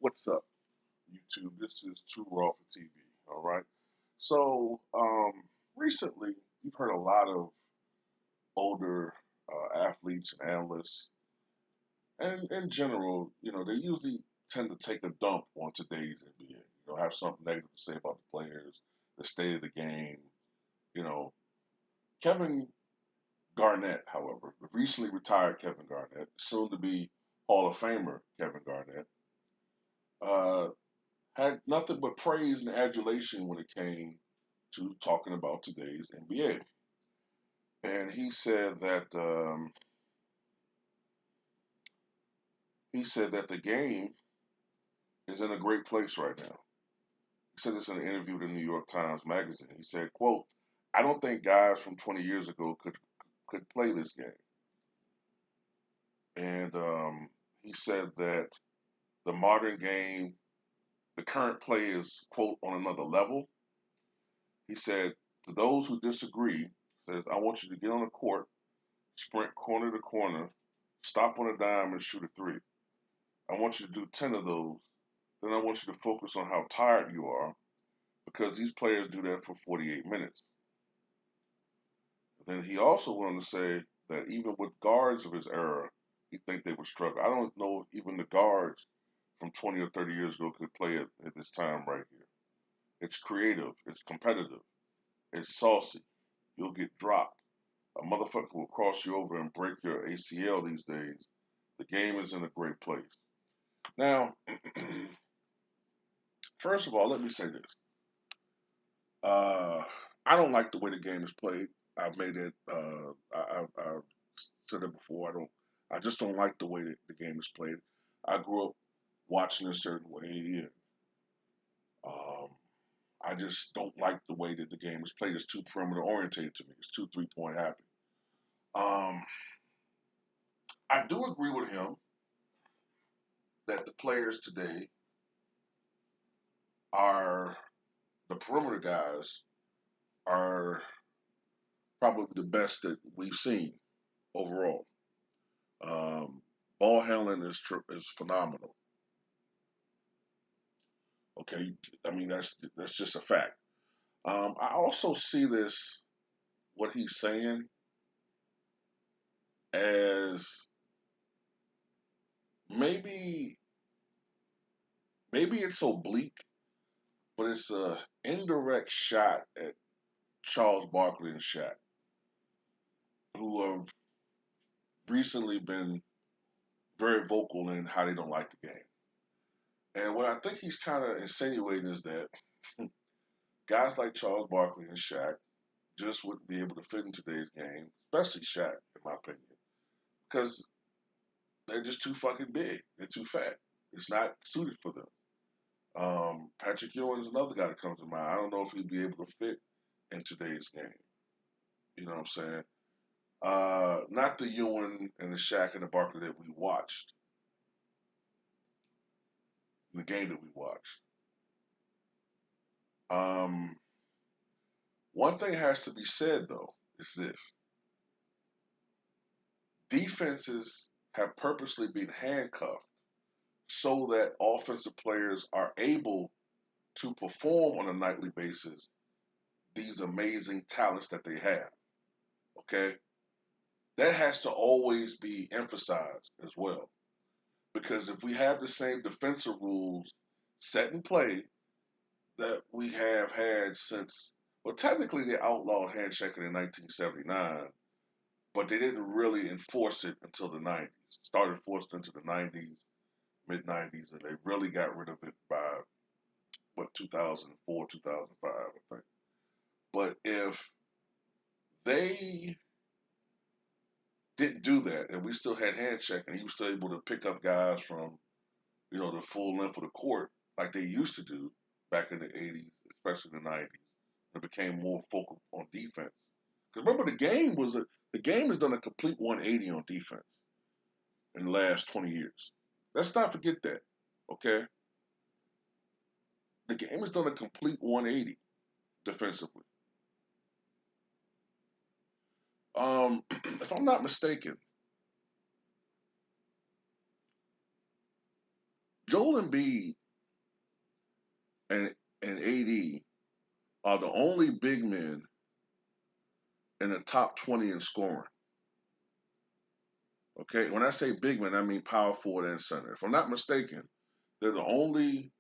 What's up, YouTube? This is Too Raw for TV. All right. So, recently, you've heard a lot of older athletes and analysts, and in general, they usually tend to take a dump on today's NBA. Have something negative to say about the players, the state of the game. You know, Kevin Garnett, however, the recently retired Kevin Garnett, soon to be Hall of Famer Kevin Garnett, uh, had nothing but praise and adulation when it came to talking about today's NBA. And he said that the game is in a great place right now. He said this in an interview with the New York Times Magazine. He said, "quote I don't think guys from 20 years ago could play this game." And he said that the modern game, the current play is quote on another level. He said, "To those who disagree, says I want you to get on the court, sprint corner to corner, stop on a dime and shoot a three. I want you to do 10 of those. Then I want you to focus on how tired you are because these players do that for 48 minutes." Then he also went on to say that even with guards of his era, he think they would struggle. I don't know if even the guards from 20 or 30 years ago could play it at this time right here. It's creative. It's competitive. It's saucy. You'll get dropped. A motherfucker will cross you over and break your ACL these days. The game is in a great place. Now, first of all, let me say this. Uh, I don't like the way the game is played. I've made it. I've said it before. I don't. I just don't like the way that the game is played. I grew up watching a certain way, and um, I just don't like the way that the game is played. It's too perimeter orientated to me. It's too 3-point happy. Um, I do agree with him that the players today are the perimeter guys are probably the best that we've seen overall. Um, Ball handling is phenomenal. Okay, I mean that's just a fact. I also see this what he's saying as maybe maybe it's oblique, but it's a indirect shot at Charles Barkley and Shaq, who have recently been very vocal in how they don't like the game. And what I think he's kind of insinuating is that guys like Charles Barkley and Shaq just wouldn't be able to fit in today's game, especially Shaq, in my opinion, because they're just too fucking big. They're too fat. It's not suited for them. Patrick Ewing is another guy that comes to mind. I don't know if he'd be able to fit in today's game. You know what I'm saying? Not the Ewing and the Shaq and the Barkley that we watched, the game that we watched. Um, One thing has to be said though is this: defenses have purposely been handcuffed so that offensive players are able to perform on a nightly basis these amazing talents that they have. Okay? That has to always be emphasized as well. Because if we have the same defensive rules set in play that we have had since, well, technically they outlawed handshaking in 1979, but they didn't really enforce it until the 90s. Started enforcing into the 90s, mid 90s, and they really got rid of it by, what, 2004, 2005, I think. But if they didn't do that, and we still had handshake, and he was still able to pick up guys from, the full length of the court like they used to do back in the 80s, especially the 90s. It became more focused on defense. Because remember, the game has done a complete 180 on defense in the last 20 years. Let's not forget that. Okay, the game has done a complete 180 defensively. If I'm not mistaken, Joel Embiid and AD are the only big men in the top 20 in scoring. Okay, when I say big men, I mean power forward and center. If I'm not mistaken, they're the only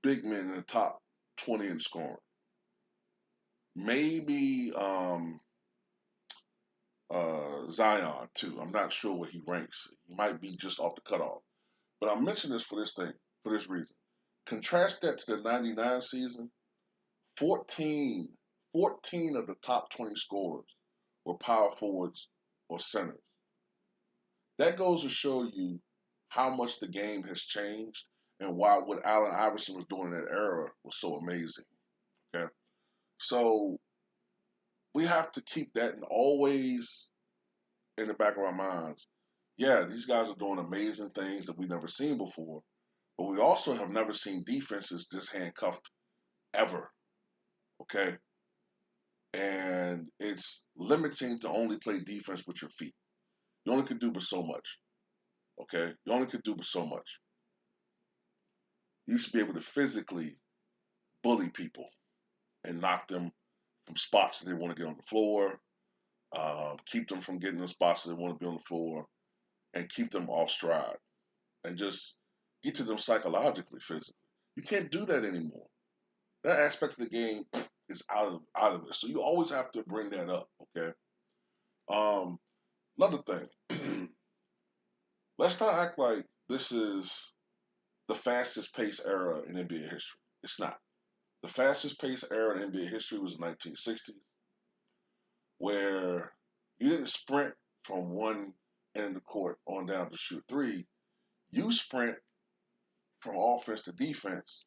big men in the top 20 in scoring. Maybe Zion too. I'm not sure where he ranks. He might be just off the cutoff. But I'm mentioning this for this reason. Contrast that to the 99 season. 14, 14 of the top 20 scorers were power forwards or centers. That goes to show you how much the game has changed and why what Allen Iverson was doing in that era was so amazing. Okay. So we have to keep that and always in the back of our minds. Yeah, these guys are doing amazing things that we've never seen before, but we also have never seen defenses this handcuffed ever. Okay. And it's limiting to only play defense with your feet. You only can do but so much. Okay. You only could do but so much. You used to be able to physically bully people and knock them from spots that they want to get on the floor, keep them from getting in spots that they want to be on the floor, and keep them off stride and just get to them psychologically, physically. You can't do that anymore. That aspect of the game is out of it. So you always have to bring that up. Okay. Um, Another thing, let's not act like this is the fastest pace era in NBA history. It's not. The fastest pace era in NBA history was the 1960s, where you didn't sprint from one end of the court on down to shoot three. You sprint from offense to defense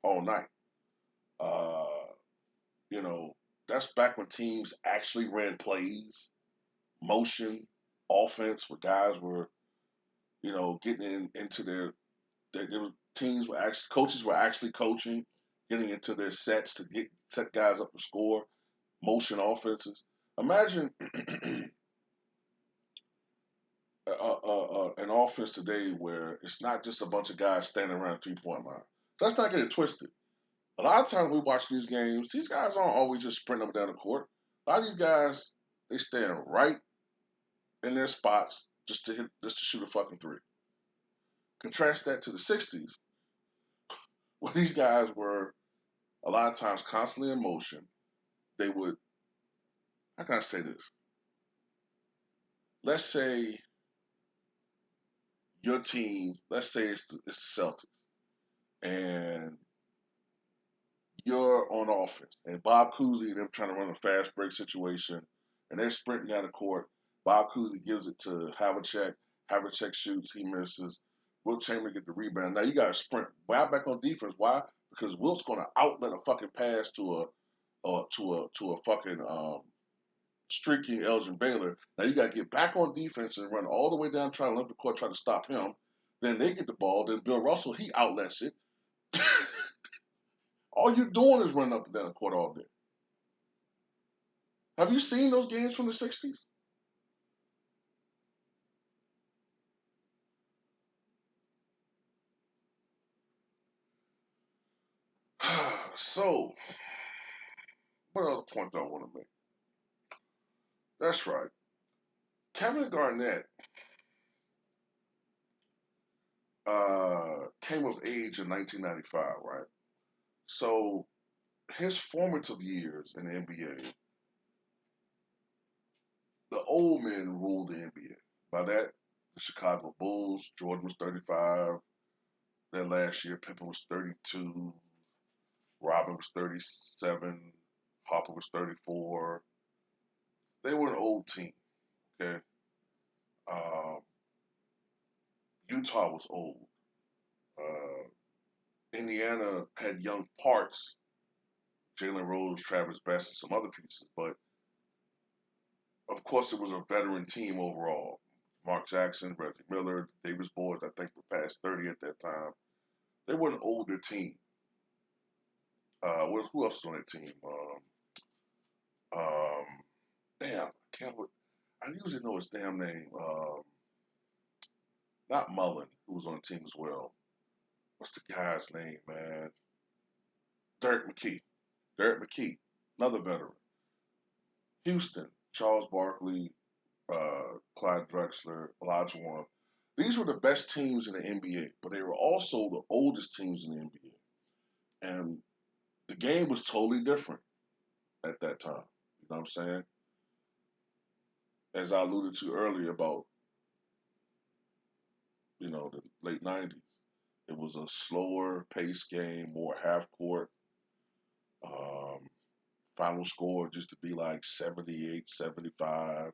all night. Uh, you know, that's back when teams actually ran plays, motion, offense, where guys were, getting into their teams were actually coaches were actually coaching, getting into their sets to get set guys up to score, motion offenses. Imagine an offense today where it's not just a bunch of guys standing around 3 point line. So let's not get it twisted. A lot of times we watch these games, these guys aren't always just sprinting up and down the court. A lot of these guys, they stand right in their spots just to shoot a fucking three. Contrast that to the '60s, where these guys were a lot of times constantly in motion. They would, how can I say this? Let's say your team, let's say it's the Celtics, and you're on offense, and Bob Cousy and them trying to run a fast break situation, and they're sprinting down the court. Bob Cousy gives it to Havlicek. Havlicek shoots, he misses. Wilt Chamberlain get the rebound. Now you got to sprint right back on defense. Why? Because Wilt's going to outlet a fucking pass to a fucking streaking Elgin Baylor. Now you got to get back on defense and run all the way down, trying to limp the court, try to stop him. Then they get the ball. Then Bill Russell, he outlets it. All you're doing is running up and down the court all day. Have you seen those games from the '60s? So, what other point do I want to make? That's right. Kevin Garnett came of age in 1995, right? So, his formative years in the NBA, the old men ruled the NBA. By that, the Chicago Bulls, Jordan was 35. That last year, Pippen was 32. Robin was 37. Harper was 34. They were an old team, okay? Um, Utah was old. Uh, Indiana had young parts, Jalen Rose, Travis Best, and some other pieces, but of course it was a veteran team overall. Mark Jackson, Reggie Miller, Davis boys, I think were past 30 at that time. They were an older team. Who else was on that team? Um, damn, I can't. I usually know his damn name. not Mullen, who was on the team as well. What's the guy's name, man? Derek McKee. Derek McKee, another veteran. Houston, Charles Barkley, Clyde Drexler, Elijah Warren. These were the best teams in the NBA, but they were also the oldest teams in the NBA. And the game was totally different at that time. You know what I'm saying? As I alluded to earlier about, the late 90s, it was a slower pace game, more half court. Um, Final score just to be like 78, 75,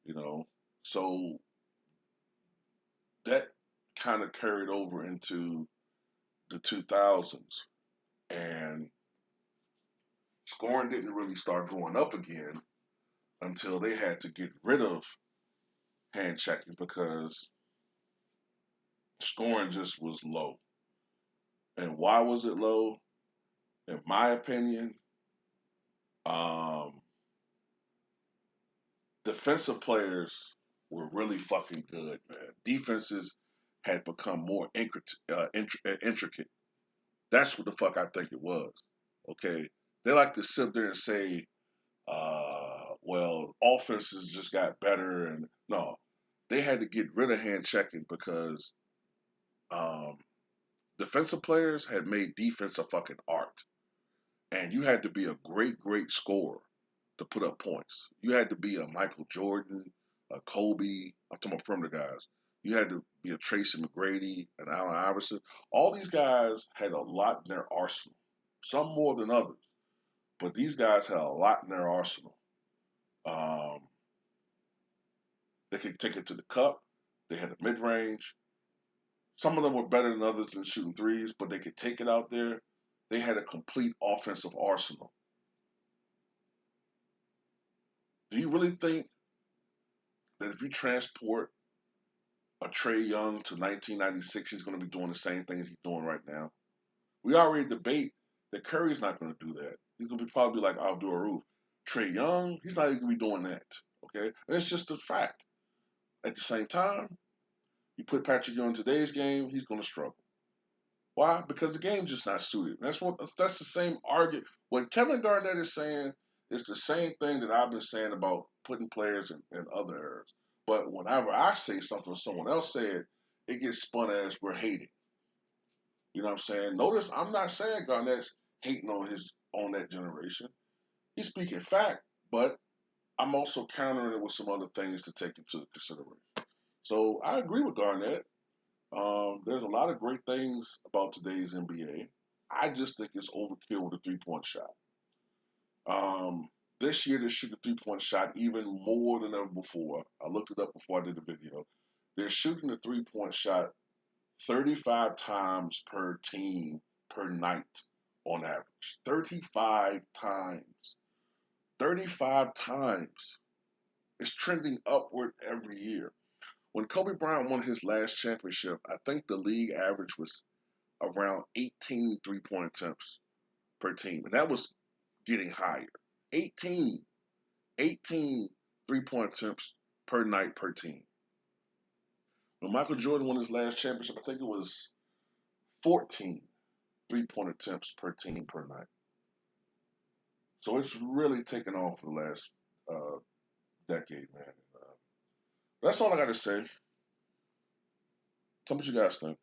you know. So that kind of carried over into the 2000s. And scoring didn't really start going up again until they had to get rid of hand checking because scoring just was low. And why was it low? In my opinion, um, defensive players were really fucking good, man. Defenses had become more intricate. That's what the fuck I think it was. Okay, they like to sit there and say, well, offenses just got better, and no, they had to get rid of hand checking because um, defensive players had made defense a fucking art, and you had to be a great, great scorer to put up points. You had to be a Michael Jordan, a Kobe. I'm talking about perimeter guys. You had to be a Tracy McGrady, an Allen Iverson. All these guys had a lot in their arsenal, some more than others, but these guys had a lot in their arsenal. Um, they could take it to the cup. They had a mid range. Some of them were better than others in shooting threes, but they could take it out there. They had a complete offensive arsenal. Do you really think that if you transport a Trey Young to 1996, he's going to be doing the same things he's doing right now? We already debate that Curry's not going to do that. He's going to be probably like Abdul Aruf. Trey Young, he's not even going to be doing that. Okay, and it's just a fact. At the same time, you put Patrick Young in today's game, he's going to struggle. Why? Because the game's just not suited. That's the same argument. What Kevin Garnett is saying is the same thing that I've been saying about putting players in other eras. But whenever I say something someone else said, it gets spun as we're hating. You know what I'm saying? Notice I'm not saying Garnett's hating on that generation. He's speaking fact, but I'm also countering it with some other things to take into consideration. So I agree with Garnett. There's a lot of great things about today's NBA. I just think it's overkill with the 3-point shot. This year, they shoot the 3-point shot even more than ever before. I looked it up before I did the video. They're shooting the 3-point shot 35 times per team per night on average. 35 times. 35 times. It's trending upward every year. When Kobe Bryant won his last championship, I think the league average was around 18 3-point attempts per team. And that was getting higher. 18, 18 3-point attempts per night per team. When Michael Jordan won his last championship, I think it was 14 3-point attempts per team per night. So it's really taken off for the last uh, decade, man. That's all I got to say. Tell me what you guys think.